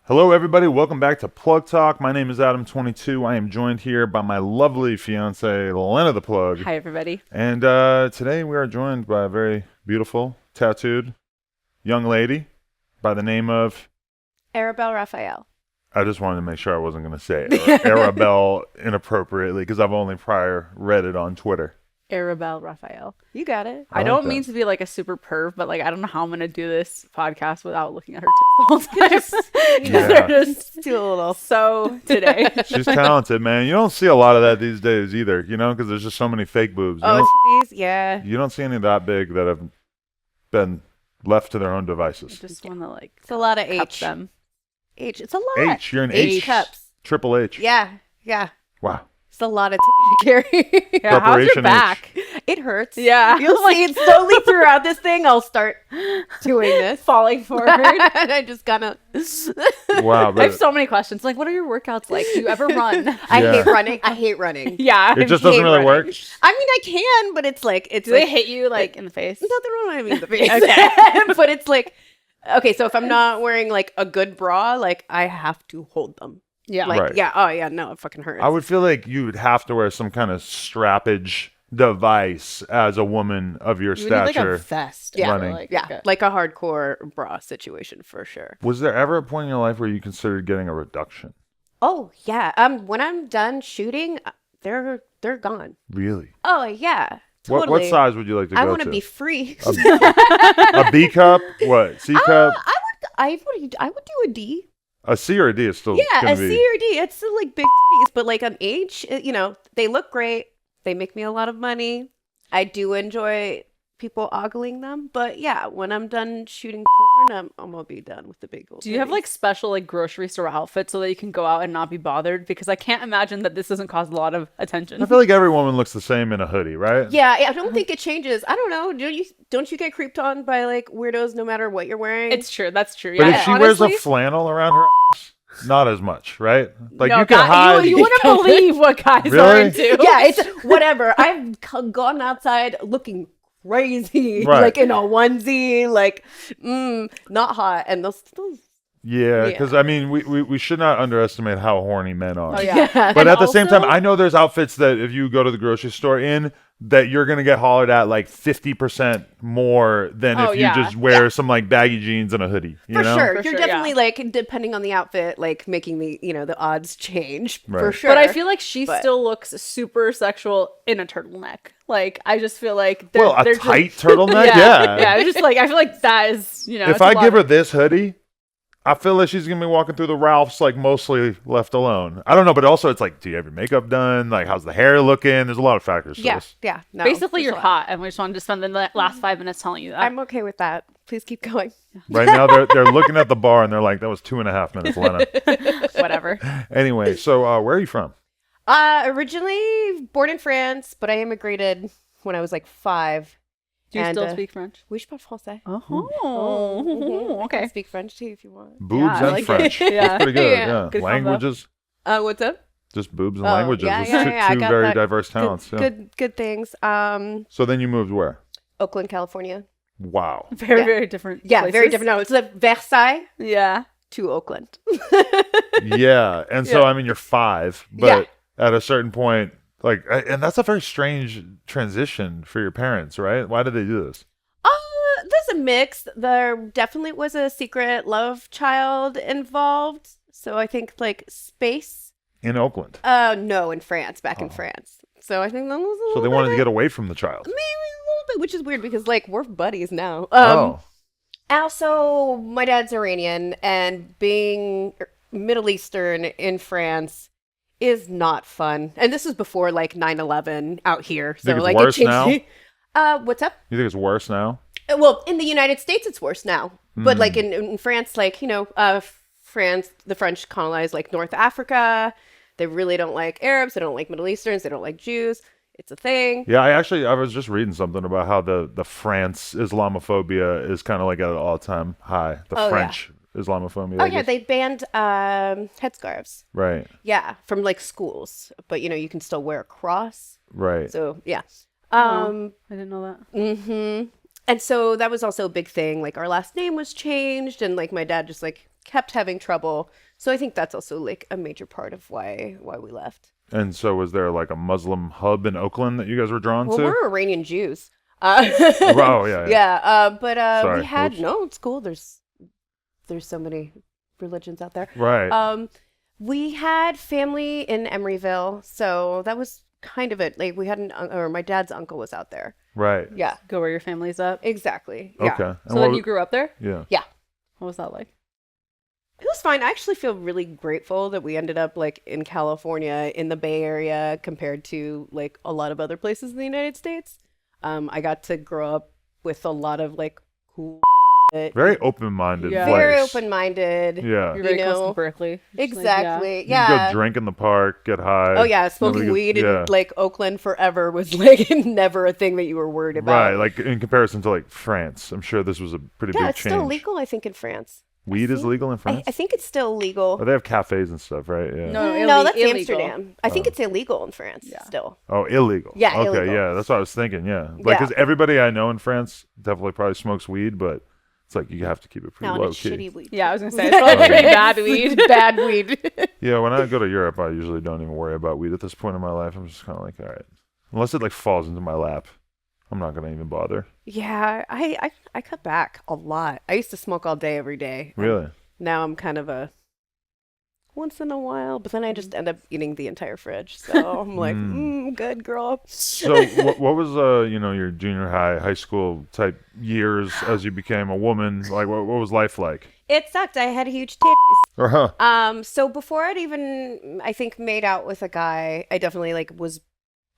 Hello, everybody. Welcome back to Plug Talk. My name is Adam22. I am joined here by my lovely fiance, Lena the Plug. Hi, everybody. And today we are joined by a very beautiful, tattooed young lady by the name of... Arabelle Raphael. I just wanted to make sure I wasn't going to say Arabelle inappropriately because I've only prior read it on Twitter. Arabelle Raphael. You got it. I don't mean to be like a super perv, but like I don't know how I'm gonna do this podcast without looking at her tits the whole time. Yeah. They're just Do a little. so today. She's talented, man. You don't see a lot of that these days either, you know, because there's just so many fake boobs. Titties, yeah. You don't see any that big that have been left to their own devices. Just want to like It's a lot of cup H. them. H. It's a lot. H. You're an H H. cups. Triple H. Yeah. Wow. It's a lot of titties to carry. Yeah, how's Preparation your back? It hurts. Yeah. You'll see it slowly throughout this thing. I'll start doing this. Falling forward. And I just gotta. Wow. I have But so many questions. Like, what are your workouts like? Do you ever run? I Yeah. hate running. I hate running. Yeah. it just hate doesn't really running. work. I mean, I can, but it's like Do they hit you like in the face? Nothing wrong with me in the face. Okay. But it's like, okay, so if I'm not wearing like a good bra, like I have to hold them. Yeah. Like, Right. yeah, oh yeah, no, it fucking hurts. I would feel like you would have to wear some kind of strappage device as a woman of your You would need, like stature. a vest. Yeah. running. Like a hardcore bra situation for sure. Was there ever a point in your life where you considered getting a reduction? Oh yeah. When I'm done shooting, they're gone. Really? Oh yeah. Totally. What size would you like to go I to? want to be free. A B cup? What? C cup? I would do a D. A C or a D is still Yeah, gonna a be. C or D. It's still like big titties, but like an H, they look great. They make me a lot of money. I do enjoy people ogling them, but yeah, when I'm done shooting porn, I'm gonna be done with the big old. Do you have titties. like special like grocery store outfits so that you can go out and not be bothered? Because I can't imagine that this doesn't cause a lot of attention. I feel like every woman looks the same in a hoodie, right? Yeah, I don't think it changes. I don't know. Don't you get creeped on by like weirdos no matter what you're wearing? It's true. That's true. But Yeah. if she wears a Honestly, flannel around her ass, not as much, right? Like no, you can God, hide. You wouldn't believe what guys are Really? into. yeah, it's whatever. I've gone outside looking crazy, Right. like in a onesie, like not hot, and those Yeah, Yeah. because I mean, we should not underestimate how horny men are. Oh yeah. Yeah. But And at the same time, also- I know there's outfits that if you go to the grocery store in, that you're gonna get hollered at like 50% more than Oh, if you yeah. just wear some like baggy jeans and a hoodie. You for know? sure. For You're sure, definitely like depending on the outfit, like making the odds change for Right. sure. But I feel like she But- still looks super sexual in a turtleneck. Like I just feel like Well, a they're tight just, turtleneck, yeah. yeah. I just like I feel like that is If it's a I lot give her of- this hoodie, I feel like she's gonna be walking through the Ralphs like mostly left alone. I don't know, but also it's like, do you have your makeup done? Like, how's the hair looking? There's a lot of factors to yeah, this. yeah. No, basically there's you're a lot. hot, and we just wanted to spend the last 5 minutes telling you that. I'm okay with that. Please keep going. Right now, they're looking at the bar and they're like, that was 2.5 minutes, Lena. Whatever. Anyway, so where are you from? Originally born in France, but I immigrated when I was like 5. Do you And, still speak French? Oui, je parle français. Oh, I okay. can speak French too if you want. Boobs Yeah, I and like it. French. Yeah. That's pretty good. Yeah. Yeah. Good combo. Languages, What's up? just boobs and Oh, languages. yeah, It's yeah, two, yeah, I two got very that. diverse talents. Yeah. Good things. So then you moved where? Oakland, California. Wow. Very Yeah. very different. Yeah, very places. different. No, it's like Versailles Yeah. to Oakland. Yeah. And so, Yeah. I mean, you're 5, but Yeah. at a certain point, like, and that's a very strange transition for your parents, right? Why did they do this? There's a mix. There definitely was a secret love child involved. So I think like space. In Oakland. No, in France, back in Oh. France. So I think that was a So little they wanted to bit- get away from the child. maybe a little bit, which is weird because like we're buddies now. Oh. Also, my dad's Iranian, and being Middle Eastern in France is not fun. And this was before like 9/11 out here. So Think it's like worse it changed. What's up? You think it's worse now? Well, in the United States, it's worse now. But Hmm. like in France, like France, the French colonized like North Africa. They really don't like Arabs. They don't like Middle Easterns. They don't like Jews. It's a thing. Yeah, I was just reading something about how the France Islamophobia is kind of like at an all-time high. The Oh, yeah. French Islamophobia. Oh I yeah, guess. they banned headscarves. Right, Yeah, from like schools, but you can still wear a cross. right. So yeah. I didn't know that. And so that was also a big thing. Like our last name was changed, and like my dad just like kept having trouble. So I think that's also like a major part of why we left. And so was there like a Muslim hub in Oakland that you guys were drawn Well, to? we're Iranian Jews. Oh, yeah. Yeah, but Sorry, we had whoops. no. It's cool. There's so many religions out there. Right. We had family in Emeryville, so that was kind of it. Like we had or my dad's uncle was out there. Right. Yeah, Go where your family's at. exactly. Yeah. Okay. And So what then was- you grew up there? Yeah. What was that like? It was fine. I actually feel really grateful that we ended up like in California in the Bay Area compared to like a lot of other places in the United States. I got to grow up with a lot of like cool shit. Very open-minded Yeah. place. Very open-minded. Yeah. You're very close know, to Berkeley. It's like, Exactly. You can Yeah. go drink in the park, get high. Oh yeah, smoking Nobody weed gets- yeah. in like Oakland forever was like never a thing that you were worried about. Right, like in comparison to like France, I'm sure this was a pretty Yeah, big it's change. still legal, I think, in France. Weed is legal in France? I think it's still legal. Oh, they have cafes and stuff, right? Yeah. No, That's illegal. Amsterdam. I think it's illegal in France Yeah. still. Oh, illegal. Yeah, Okay, illegal. yeah, that's what I was thinking. Yeah, like Yeah. because everybody I know in France definitely probably smokes weed, but it's like you have to keep it pretty No, and low it's key. shitty weed. Yeah, I was gonna say it's probably pretty bad weed. Bad weed. Yeah, when I go to Europe, I usually don't even worry about weed at this point in my life. I'm just kind of like, all right, unless it like falls into my lap, I'm not gonna even bother. Yeah, I cut back a lot. I used to smoke all day, every day. Really? Now I'm kind of a once in a while, but then I just end up eating the entire fridge. So I'm like, good girl. So what was your junior high school type years as you became a woman? Like what was life like? It sucked. I had huge titties. Uh-huh. So before I'd even, I think, made out with a guy, I definitely like was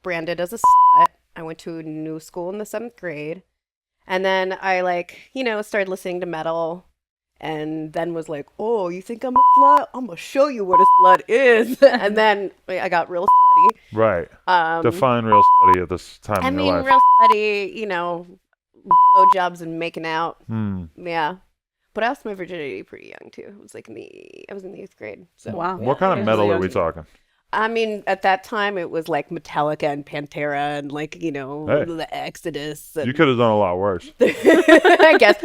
branded as a slut. I went to a new school in the 7th grade, and then I started listening to metal, and then was like, oh, you think I'm a slut? I'm gonna show you what a slut is. And then I got real slutty. Right. Define real slutty at this time I in your mean, life. real slutty, blowjobs and making out. Hmm. Yeah. But I lost my virginity pretty young too. It was like I was in the 8th grade. So Wow. What kind of Yeah. metal Really are we young. talking? I mean, at that time it was like Metallica and Pantera and like, Hey. the Exodus. And You could have done a lot worse. I guess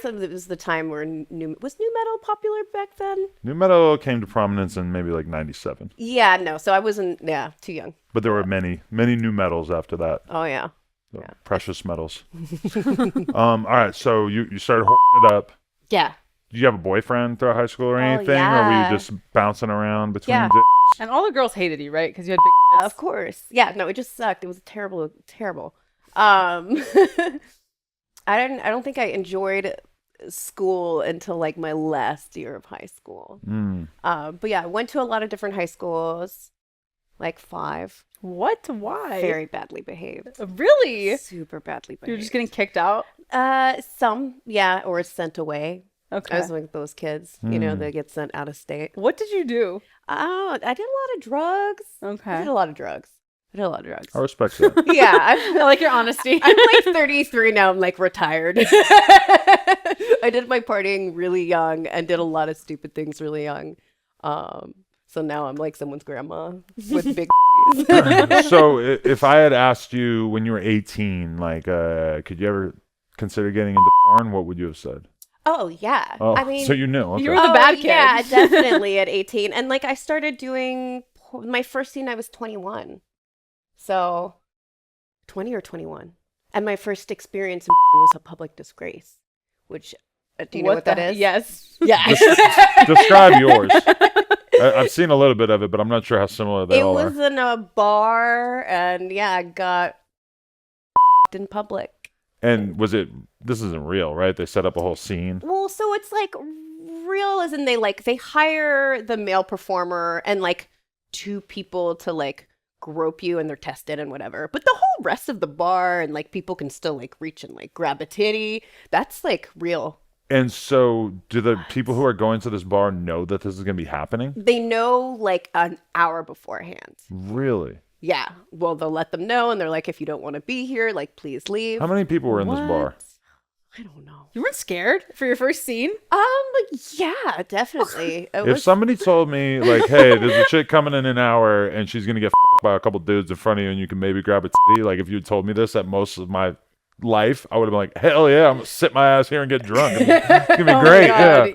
it was the time where new metal popular back then? New metal came to prominence in maybe like 97. Yeah, no. So I wasn't, too young. But there were many new metals after that. Oh yeah. So Yeah. precious metals. All right, so you started holding it up. Yeah. Did you have a boyfriend throughout high school or Oh, anything? Or were yeah. you just bouncing around between Yeah. dicks? And all the girls hated you, right? Because you had big tits. Of course. Yeah, no, it just sucked. It was terrible. I don't think I enjoyed school until like my last year of high school. But yeah, I went to a lot of different high schools, like 5. What? Why? Very badly behaved. Really? Super badly behaved. You're just getting kicked out? Some, yeah, or sent away. Okay. I was like those kids, they get sent out of state. What did you do? Oh, I did a lot of drugs. I Okay. did a lot of drugs. I respect that. Yeah, I like your honesty. I'm like 33 now. I'm like retired. I did my partying really young and did a lot of stupid things really young. So now I'm like someone's grandma with big titties. So if I had asked you when you were 18, like, could you ever consider getting into porn, what would you have said? Oh yeah. Oh, I mean, so you knew. Okay. You were the bad kid. Yeah, definitely at 18. And like I started doing my first scene. I was 21. So 20 or 21. And my first experience in porn was a public disgrace, which do you know what that is? Yes. Yeah. Describe yours. I've seen a little bit of it, but I'm not sure how similar they It all was are. in a bar, and yeah, I got in public. And this isn't real, right? They set up a whole scene. Well, so it's like real as in they hire the male performer and like 2 people to like grope you, and they're tested and whatever. But the whole rest of the bar and like people can still like reach and like grab a titty. That's like real. And so do the people who are going to this bar know that this is going to be happening? They know like an hour beforehand. Really? Yeah. Well, they'll let them know, and they're like, if you don't want to be here, like, please leave. How many people were in this bar? I don't know. You weren't scared for your first scene? Yeah, definitely. If somebody told me, like, hey, there's a chick coming in an hour and she's going to get f***ed by a couple dudes in front of you and you can maybe grab a titty, like, if you told me this at most of my life, I would have been like, hell yeah, I'm going to sit my ass here and get drunk. It's going to be great. Yeah.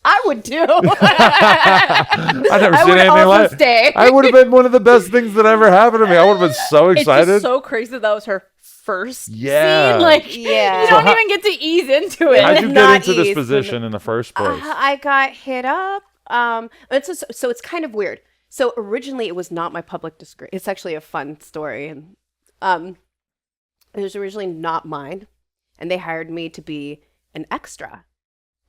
I would too. I never I seen would anything also like. stay. I would have been one of the best things that ever happened to me. I would have been so It's excited. just so crazy that was her first Yeah. scene. Like, Yeah. you So don't even get to ease into it. How'd you get not into this eased, position in the first place? I got hit up. So it's kind of weird. So originally it was not my public disgrace. It's actually a fun story, and it was originally not mine, and they hired me to be an extra,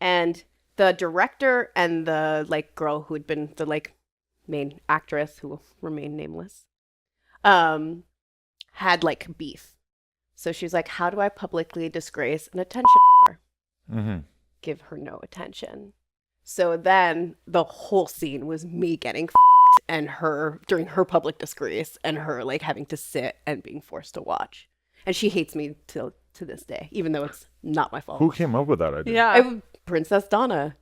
and the director and the like girl who had been the like main actress who will remain nameless, had like beef. So she's like, "How do I publicly disgrace an attention whore? Mm-hmm. Give her no attention." So then the whole scene was me getting and her during her public disgrace and her like having to sit and being forced to watch. And she hates me till to this day, even though it's not my fault. Who came up with that idea? Yeah. Princess Donna.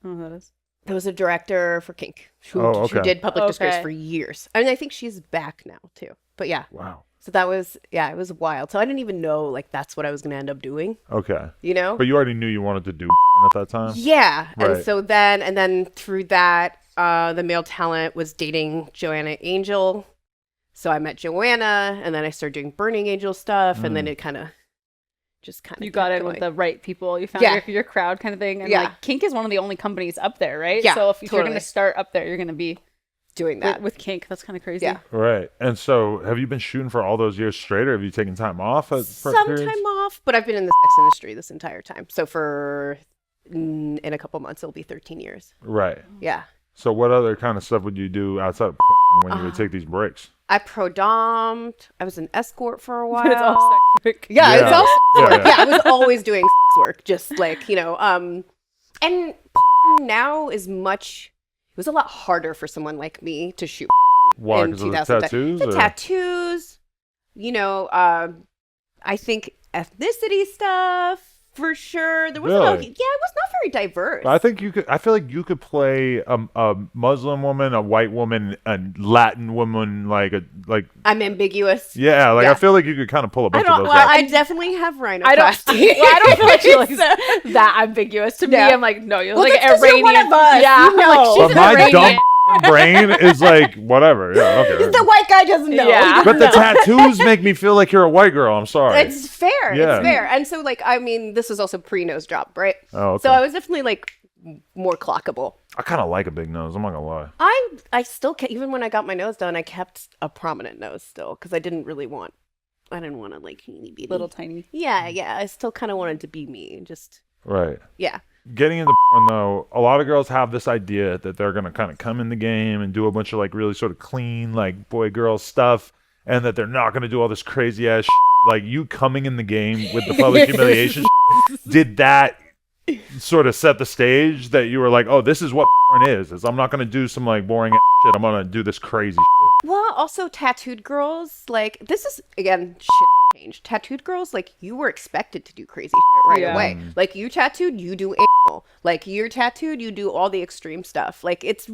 Oh, that is. There was a director for Kink who, Oh, who okay. did public disgrace Okay. for years. I mean, I think she's back now too. But yeah, Wow. so that was, yeah, it was wild. So I didn't even know like that's what I was going to end up doing, Okay. you know? But you already knew you wanted to do at that time? Yeah. Right. And so then through that, the male talent was dating Joanna Angel. So I met Joanna, and then I started doing Burning Angel stuff, and then it kind of You got in with the right people. You found Yeah. your crowd kind of thing. And Yeah. like Kink is one of the only companies up there, right? Yeah, So if you're totally. going to start up there, you're going to be doing that. with Kink. That's kind of crazy. Yeah. Right. And so have you been shooting for all those years straight, or have you taken time off? For Some periods? time off, but I've been in the sex industry this entire time. So for in a couple months, it'll be 13 years. Right. Yeah. So what other kind of stuff would you do outside of when you would take these breaks? I pro-domed. I was an escort for a while. But it's all sex work. Yeah, Yeah. it's all sex Yeah, work. yeah. Yeah, I was always doing sex work, just like, you know, and porn now is much, it was a lot harder for someone like me to shoot Why? in Because of the 2010. tattoos? The or- tattoos, you know, I think ethnicity stuff for sure. There wasn't Really? yeah, it was not very diverse. I think you could. I feel like you could play a Muslim woman, a white woman, a Latin woman, like. I'm ambiguous. Yeah, like Yeah. I feel like you could kind of pull a bunch of don't- those well, off. I definitely have rhinoplasty. I don't feel like she looks that ambiguous. To me, Yeah. I'm like, no, you're Well, like that's an 'cause you're Iranian. one of us, Yeah, you I'm know. like, she's But an my Iranian. dumb brain is like whatever. Yeah, okay. The white guy doesn't know. Yeah. He doesn't But the know. tattoos make me feel like you're a white girl. I'm sorry. It's fair. Yeah. It's fair. And so, like, I mean, this was also pre-nose job, right? Oh, okay. So I was definitely, like, more clockable. I kind of like a big nose. I'm not gonna lie. I still kept, even when I got my nose done, I kept a prominent nose still because I didn't want to, like, teeny bitty. Little tiny. Yeah, yeah. I still kind of wanted to be me. Just, Right. yeah. Getting into porn though, a lot of girls have this idea that they're gonna kind of come in the game and do a bunch of like really sort of clean like boy girl stuff, and that they're not gonna do all this crazy ass shit. Like you coming in the game with the public humiliation shit, did that sort of set the stage that you were like, oh, this is what porn is I'm not gonna do some like boring ass shit, I'm gonna do this crazy shit. Well, also tattooed girls, like, this is, again, shit changed. Tattooed girls, like, you were expected to do crazy shit right Yeah. away. Like, you tattooed, you do anal. Like, you're tattooed, you do all the extreme stuff. Like, it's,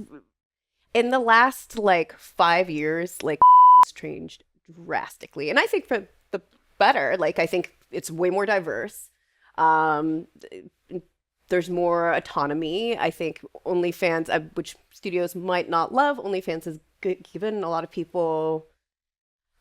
in the last, like, 5 years, like, has changed drastically. And I think for the better. Like, I think it's way more diverse. There's more autonomy. I think OnlyFans, which studios might not love, OnlyFans has given a lot of people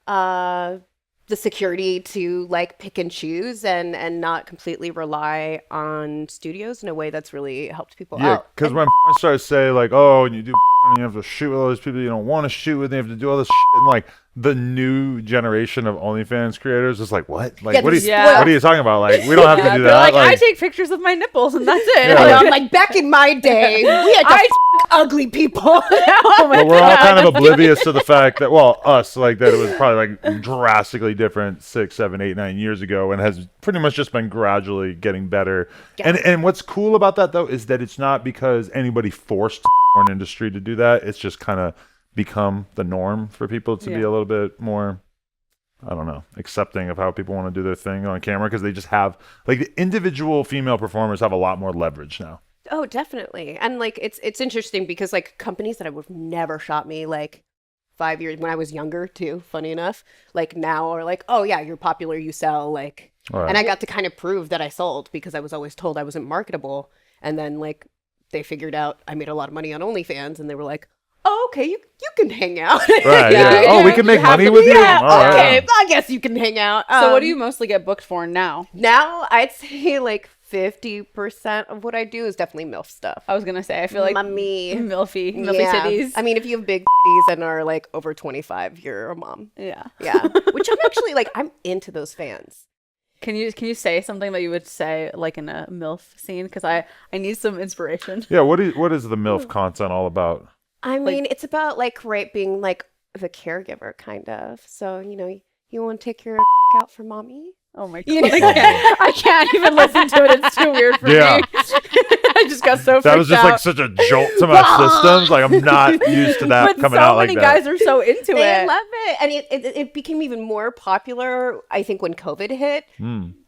the security to like pick and choose and not completely rely on studios in a way that's really helped people Yeah, out. because when porn stars say like, oh, when you do porn, you have to shoot with all these people you don't want to shoot with, and you have to do all this shit, and like the new generation of OnlyFans creators is like, what? Like, Yeah, what are you, yeah. what are you talking about? Like, we don't have to do They're that. like, I take pictures of my nipples and that's it. Yeah, I know, like- I'm like, back in my day, we had to I ugly people. oh my but we're all God. kind of oblivious to the fact that, well, us, like that it was probably like drastically different 6, 7, 8, 9 years ago, and has pretty much just been gradually getting better. Yeah. And what's cool about that though is that it's not because anybody forced the porn industry to do that. It's just kind of become the norm for people to be Yeah. a little bit more, I don't know, accepting of how people want to do their thing on camera, because they just have like the individual female performers have a lot more leverage now. Oh, definitely. And like it's interesting because like companies that I would have never shot me like 5 years when I was younger too, funny enough, like now are like, oh yeah, you're popular, you sell, like All right. and I got to kind of prove that I sold because I was always told I wasn't marketable. And then like they figured out I made a lot of money on OnlyFans, and they were like, oh, okay, you can hang out. Right. Yeah. Oh, we can make money with you. Yeah, All okay, right. I guess you can hang out. So what do you mostly get booked for now? Now, I'd say like 50% of what I do is definitely MILF stuff. I was gonna say, I feel like Mummy. milfy Yeah. titties. I mean, if you have big titties and are like over 25, you're a mom. Yeah. Yeah. Which I'm actually like, I'm into those fans. Can you say something that you would say like in a MILF scene? Because I need some inspiration. Yeah. What is the MILF content all about? I mean, it's about like, right, being like the caregiver kind of. So, you know, you want to take your out for mommy? Oh my You god! know? I can't even listen to it. It's too weird for Yeah. me. I just got so. That was freaked just like out. such a jolt to my systems. Like I'm not used to that But coming so out like many that. guys are so into They it. love it. And it became even more popular, I think, when COVID hit.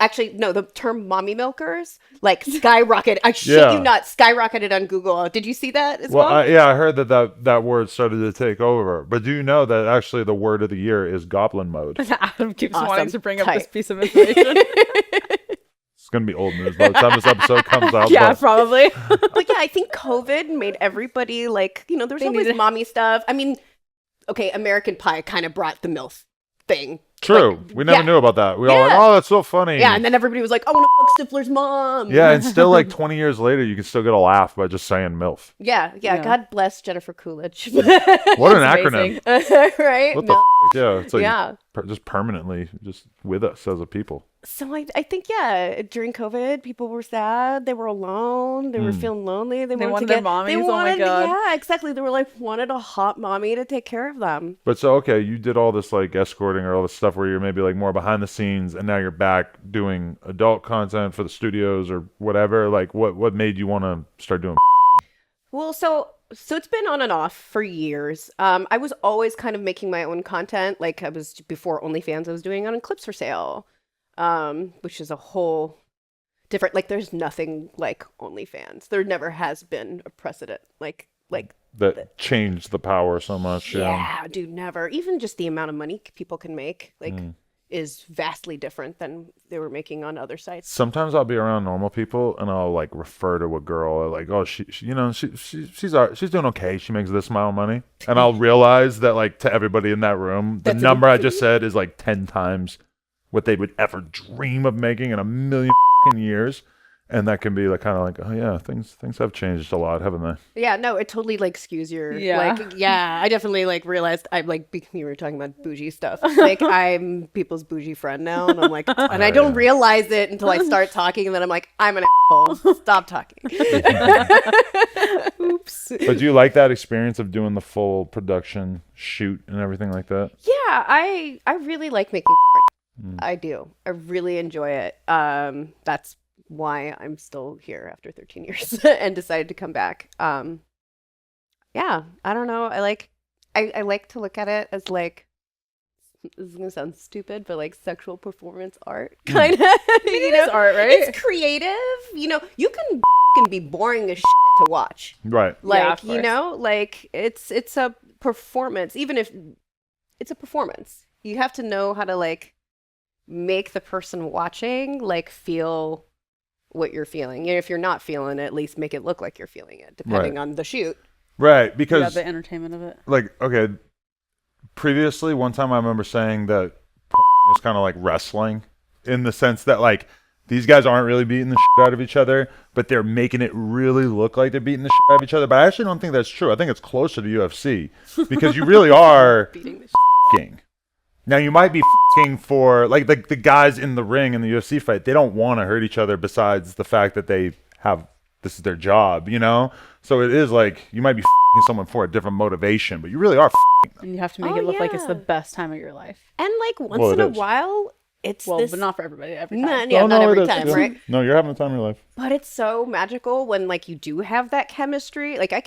Actually, no, the term mommy milkers, like skyrocketed. I shit Yeah. you not, skyrocketed on Google. Did you see that as Well, well? I heard that word started to take over. But do you know that actually the word of the year is goblin mode? Adam keeps Awesome. wanting to bring up this Tight. piece of information. It's gonna be old news by the time this episode comes out. Yeah, but probably. But yeah, I think COVID made everybody like, you know, there's They always needed- mommy stuff. I mean, okay, American Pie kind of brought the MILF thing. true. Like, We never yeah. knew about that. We all like, Yeah. oh, that's so funny. Yeah, and then everybody was like, I want to fuck Stifler's mom. Yeah, and still like 20 years later, you can still get a laugh by just saying MILF. Yeah. Yeah. God bless Jennifer Coolidge. What an That's acronym. amazing. Right? What the MILF. Yeah, it's like Yeah. just permanently just with us as a people. So I think, yeah, during COVID, people were sad. They were alone. They were feeling lonely. They wanted their mommies. They Oh my wanted, God. Yeah, exactly. They were like, wanted a hot mommy to take care of them. But so, okay, you did all this like escorting or all this stuff where you're maybe like more behind the scenes and now you're back doing adult content for the studios or whatever. Like what made you want to start doing? Well, so it's been on and off for years. I was always kind of making my own content. Like I was before OnlyFans, I was doing it on Clips for Sale, which is a whole different. Like there's nothing like OnlyFans. There never has been a precedent like That changed the power so much. yeah, dude, never. Even just the amount of money people can make is vastly different than they were making on other sites. Sometimes I'll be around normal people and I'll like refer to a girl like, oh, she's doing okay. She makes this amount of money, and I'll realize that like to everybody in that room, the That's number I just said is like 10 times what they would ever dream of making in a million fucking years. And that can be like kind of like, oh yeah, things have changed a lot, haven't they? Yeah, no, it totally like skews your Yeah. like yeah, I definitely like realized I'm like you were talking about bougie stuff. Like I'm people's bougie friend now and I'm like and I don't realize it until I start talking and then I'm like, I'm an asshole. Stop talking. Oops. But do you like that experience of doing the full production shoot and everything like that? Yeah, I really like making I do. I really enjoy it. That's why I'm still here after 13 years and decided to come back. Yeah, I don't know. I like to look at it as like, this is gonna sound stupid, but like sexual performance art, kind of. You know, It's art, right? it's creative. You know, you can fucking be boring as shit to watch. Right. Yeah, Like, of you course. know, like it's a performance. Even if it's a performance, you have to know how to like make the person watching like feel what you're feeling. And if you're not feeling it, at least make it look like you're feeling it, depending Right. on the shoot. Right. Yeah, Because the entertainment of it. like, okay, previously, one time I remember saying that was kind of like wrestling in the sense that like these guys aren't really beating the shit out of each other, but they're making it really look like they're beating the shit out of each other. But I actually don't think that's true. I think it's closer to UFC because you really are Beating the f***ing. Now you might be f***ing for like the guys in the ring in the UFC fight. They don't want to hurt each other. Besides the fact that they have this is their job, you know. So it is like you might be f***ing someone for a different motivation, but you really are f***ing them. And you have to make Oh, it look like it's the yeah. best time of your life. And like once Well, in it a is. while, it's Well, this. but not for everybody. Every No, time. yeah, Oh, not no, every it is, time, yeah. right? No, you're having the time of your life. But it's so magical when like you do have that chemistry. Like I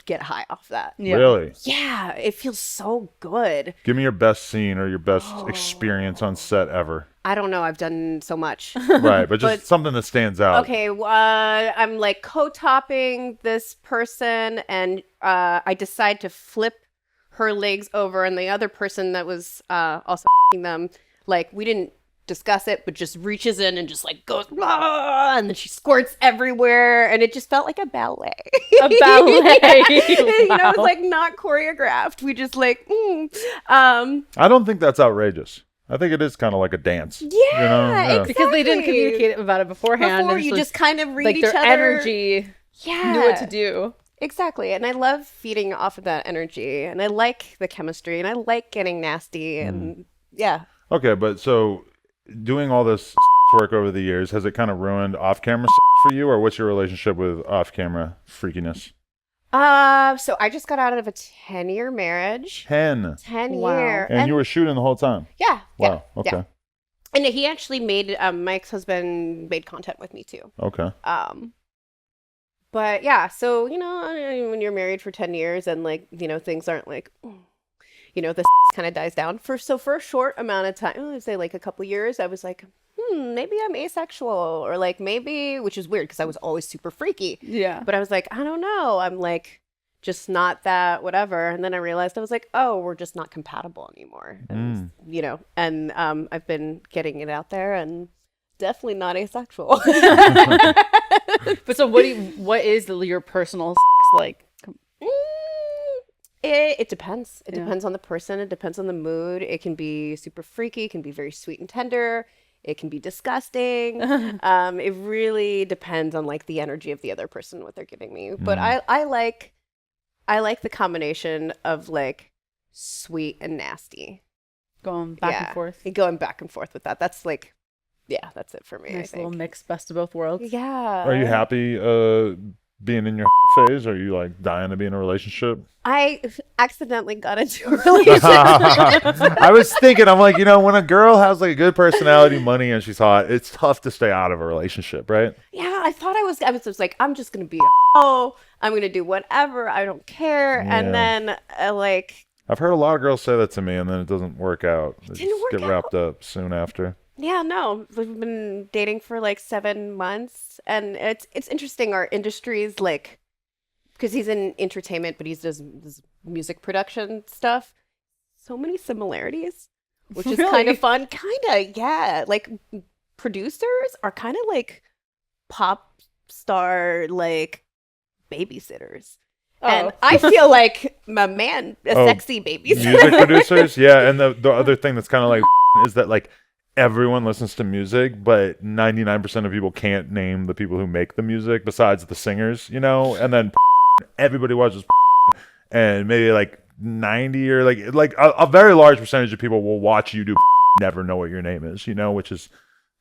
get high off that. Yeah. Really? Yeah, it feels so good. Give me your best scene or your best experience on set ever. I don't know. I've done so much. Right, but just But- something that stands out. Okay, I'm like co-topping this person, and I decide to flip her legs over, and the other person that was also f***ing them, like we didn't discuss it, but just reaches in and just like goes, "Ah," and then she squirts everywhere, and it just felt like a ballet. A ballet. You know, Wow. it's like not choreographed. We just like, I don't think that's outrageous. I think it is kind of like a dance. yeah, Yeah. Because they didn't exactly. communicate about it beforehand. Before and you so just kind of read like each their other. energy Yeah, knew what to do. exactly. And I love feeding off of that energy, and I like the chemistry, and I like getting nasty, and yeah. Okay, but so doing all this work over the years, has it kind of ruined off-camera for you, or what's your relationship with off-camera freakiness? So I just got out of a 10-year marriage. 10. 10 Wow. year. And you were shooting the whole time. Yeah. Wow. Yeah. Okay. Yeah. And he actually made my ex-husband made content with me too. Okay. But yeah, so you know, when you're married for 10 years and like, you know, things aren't like, you know, the kind of dies down for a short amount of time, I'd say like a couple years, I was like, maybe I'm asexual, or like maybe, which is weird because I was always super freaky. Yeah. But I was like, I don't know. I'm like just not that whatever. And then I realized I was like, oh, we're just not compatible anymore. And, you know, and I've been getting it out there and definitely not asexual. But so what is your personal sex like? It depends. It Yeah. depends on the person. It depends on the mood. It can be super freaky. It can be very sweet and tender. It can be disgusting. It really depends on like the energy of the other person, what they're giving me. But I like the combination of like sweet and nasty. Going back and forth. Going back and forth with that. That's like, yeah, that's it for me. Nice I little think. mix, best of both worlds. Yeah. Are you happy being in your phase? Are you like dying to be in a relationship? I accidentally got into a relationship. I was thinking, I'm like, you know, when a girl has like a good personality, money, and she's hot, it's tough to stay out of a relationship, right? Yeah, I thought I was just like, I'm just gonna be I'm gonna do whatever, I don't care. Yeah. And then like, I've heard a lot of girls say that to me, and then it doesn't work out. They didn't just work get wrapped up soon after. yeah, no, we've been dating for like 7 months, and it's interesting. Our industries, like, because he's in entertainment, but he does music production stuff. So many similarities, which is kind Really? of fun. Kind of, yeah. Like producers are kind of like pop star, like babysitters. And I feel like my man, a sexy babysitter. Music producers, yeah. And the other thing that's kind of like is that like everyone listens to music, but 99% of people can't name the people who make the music besides the singers, you know. And then everybody watches, and maybe like 90 or like a very large percentage of people will watch you do, never know what your name is, you know, which is.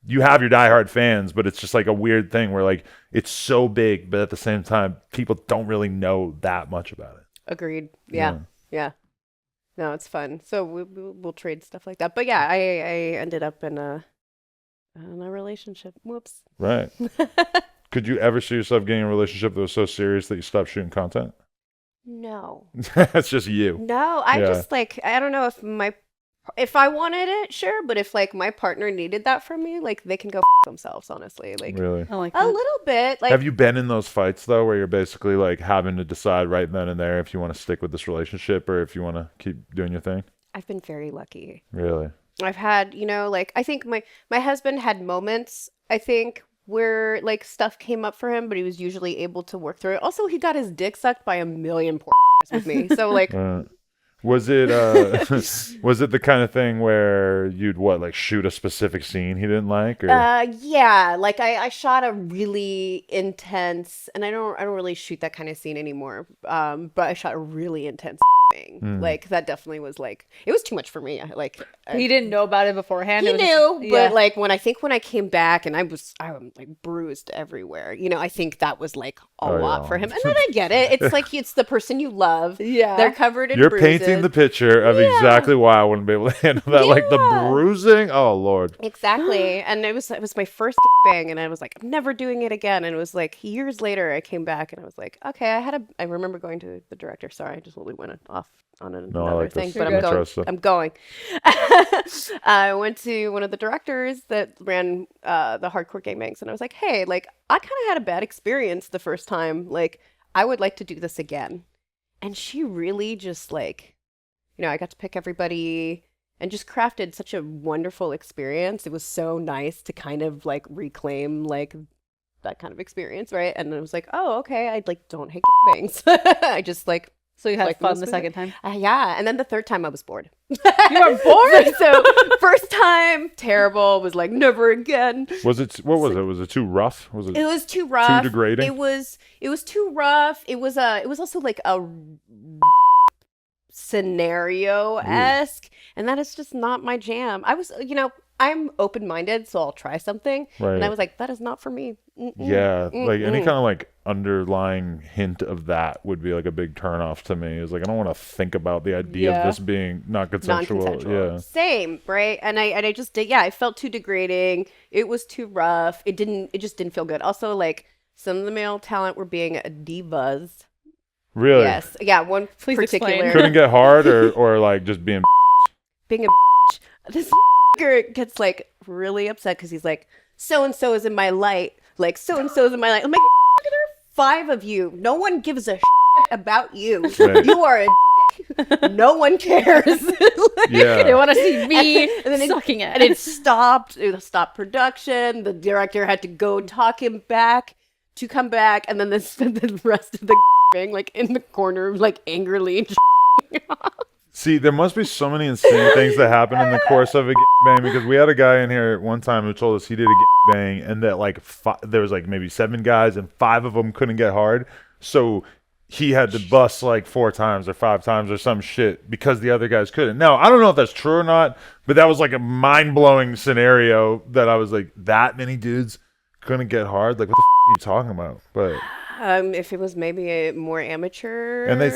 You have your diehard fans, but it's just like a weird thing where like it's so big, but at the same time, people don't really know that much about it. Agreed. Yeah. No, it's fun. So we'll trade stuff like that. But yeah, I ended up in a relationship. Whoops. Right. Could you ever see yourself getting in a relationship that was so serious that you stopped shooting content? No. That's just you. No, I Yeah. just like, I don't know if I wanted it, sure, but if like my partner needed that from me, like they can go themselves, honestly. Like Really? I like a that. little bit. Like Have you been in those fights though, where you're basically like having to decide right then and there if you want to stick with this relationship or if you want to keep doing your thing? I've been very lucky. Really? I've had, you know, like I think my husband had moments, I think, where like stuff came up for him, but he was usually able to work through it. Also, he got his dick sucked by a million poor with me. So like Was it was it the kind of thing where you'd like shoot a specific scene he didn't like, or yeah, like I shot a really intense, and I don't really shoot that kind of scene anymore. But I shot a really intense thing. Like that definitely was like, it was too much for me. Like He didn't know about it beforehand. he It was knew, just- but yeah. like when I came back and I was like bruised everywhere. You know, I think that was like a lot yeah. for him. And then I get it. It's like it's the person you love. Yeah. They're covered in you're bruises. painting the picture of exactly why I wouldn't be able to handle that, like the Yeah. bruising. Oh Lord. Exactly. And it was my first bang, and I was like, I'm never doing it again. And it was like years later I came back and I was like, okay, I remember going to the director. Sorry, I just really went off on another like thing, this. but You're good. I'm going. I went to one of the directors that ran the hardcore gangbangs, and I was like, hey, like I kind of had a bad experience the first time. Like I would like to do this again. And she really just like, you know, I got to pick everybody, and just crafted such a wonderful experience. It was so nice to kind of like reclaim like that kind of experience, right? And I was like, oh, okay, I like don't hate bangs. I just like So you had like fun most the of second time? yeah, and then the third time I was bored. You were bored? So first time terrible, was like never again. Was it? What was it? Was it too rough? Was it? It was too rough. Too degrading? It was too rough. It was also like a scenario-esque, and that is just not my jam. I was, I'm open-minded, so I'll try something. Right. And I was like, that is not for me. Yeah, like any kind of like underlying hint of that would be like a big turnoff to me. It's like I don't want to think about the idea of this being not consensual. Non-consensual. Yeah. Same, right? And I just did, I felt too degrading. It was too rough. It just didn't feel good. Also, like some of the male talent were being divas. Really? Yes. Yeah, one Please particular explain. Couldn't get hard or like just being. being a bitch. This gets like really upset because he's like, so and so is in my light. Like so and so is in my light. I'm like, there are 5 of you. No one gives a shit about you. Right. You are a dick. No one cares. Like, Yeah. They want to see me and then sucking it. And it stopped. It stopped production. The director had to go talk him back to come back, and then the rest of the being like in the corner, like angrily. See, there must be so many insane things that happen in the course of a bang, because we had a guy in here one time who told us he did a bang and that like there was like maybe 7 guys and 5 of them couldn't get hard, so he had to bust like 4 times or 5 times or some shit because the other guys couldn't. Now, I don't know if that's true or not, but that was like a mind-blowing scenario that I was like, that many dudes couldn't get hard? Like, what the are you talking about? But If it was maybe a more amateur. and they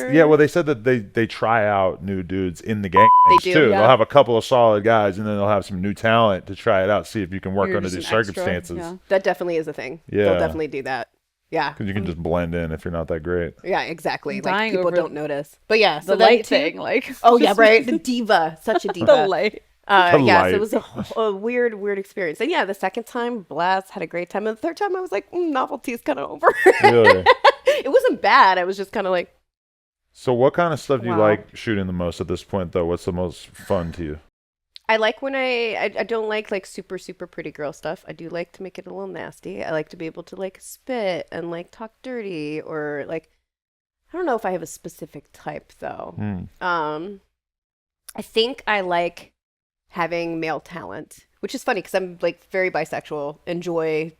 said that they try out new dudes in the gang They do, too. yeah. They'll have a couple of solid guys, and then they'll have some new talent to try it out, see if you can work You're under just these an extra, circumstances. yeah. That definitely is a thing. Yeah. They'll definitely do that. Yeah. Because you can just blend in if you're not that great. Yeah, exactly. I'm Like dying people over don't notice. But yeah, the so that light too- thing, like Oh yeah, just right. The diva, such a the diva. light. The Yeah, light. so it was a weird experience. And yeah, the second time, blast, had a great time. And the third time, I was like, novelty's kind of over. Really? It wasn't bad. I was just kind of like, So what kind of stuff do you Wow. like shooting the most at this point, though? What's the most fun to you? I like when I don't like super pretty girl stuff. I do like to make it a little nasty. I like to be able to like spit and like talk dirty, or like, I don't know if I have a specific type though. I think I like having male talent, which is funny because I'm like very bisexual. Enjoy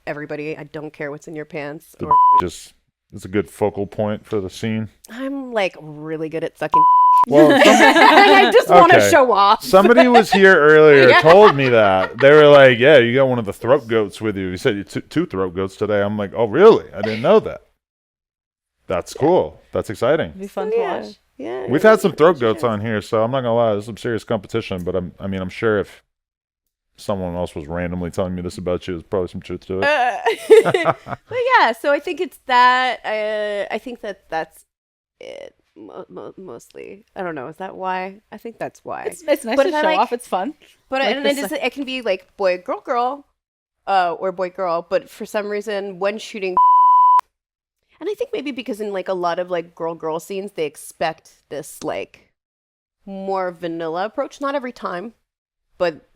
everybody. I don't care what's in your pants. The Or just it's a good focal point for the scene. I'm like really good at sucking. Well, And I just want to Okay. show off. somebody was here earlier, Yeah. told me that. They were like, yeah, you got one of the throat goats with you. He said you two throat goats today. I'm like, oh, really? I didn't know that. That's cool. That's exciting. It'd be fun So, to yeah. watch. Yeah. We've had some throat goats on here, so I'm not gonna lie, there's some serious competition. But I'm sure if someone else was randomly telling me this about you, there's probably some truth to it. But yeah, so I think it's that. I think that's it mostly. I don't know. Is that why? I think that's why. It's nice But to if I show like- off. It's fun. But like and then this- it can be like boy girl, or boy girl. But for some reason, when shooting, and I think maybe because in like a lot of like girl scenes, they expect this like more vanilla approach. Not every time, but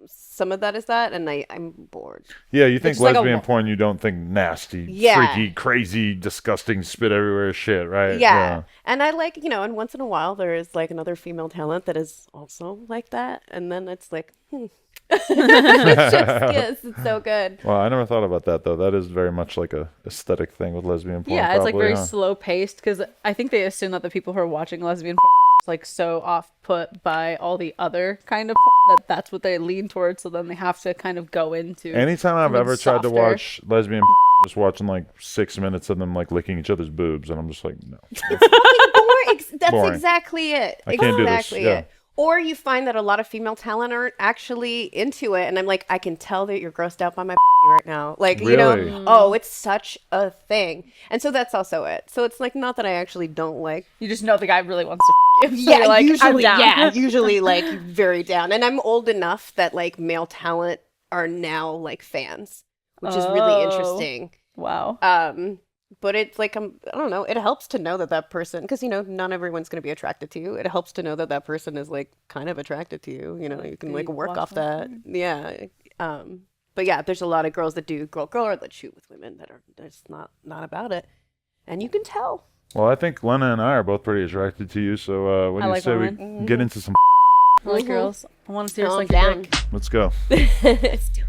some of that is that, and I'm bored. Yeah, you think just like a lesbian wa- porn, you don't think nasty, Yeah. freaky, crazy, disgusting, spit everywhere shit, right? Yeah. And I like, and once in a while there is like another female talent that is also like that. And then it's like, it's just, yes, it's so good. Well, I never thought about that though. That is very much like a aesthetic thing with lesbian porn. Yeah, it's like probably, very huh? slow paced because I think they assume that the people who are watching lesbian porn is like so off put by all the other kind of porn that's what they lean towards. So then they have to kind of go into. Anytime I've something ever tried to softer. watch lesbian just watching like 6 minutes of them like licking each other's boobs, and I'm just like, no. That's Boring. exactly it. I can't do this, Exactly yeah. it. Or you find that a lot of female talent aren't actually into it. And I'm like, I can tell that you're grossed out by my right now. Like, Really? oh, it's such a thing. And so that's also it. So it's like, not that I actually don't like. You just know the guy really wants to you. So you're like, usually, I'm down. usually like very down. And I'm old enough that like male talent are now like fans, which is really Oh. interesting. Wow. But it's like, I don't know, it helps to know that that person, because, you know, not everyone's going to be attracted to you. It helps to know that that person is like kind of attracted to you. You know, you can like They work watch off that. them. Yeah. But yeah, there's a lot of girls that do girl or that shoot with women that are just not about it. And you can tell. Well, I think Lena and I are both pretty attracted to you. So what I do you like say women. we get into some? I like girls. I want to see her Oh, I'm suck a down. dick. Let's go. Let's do it.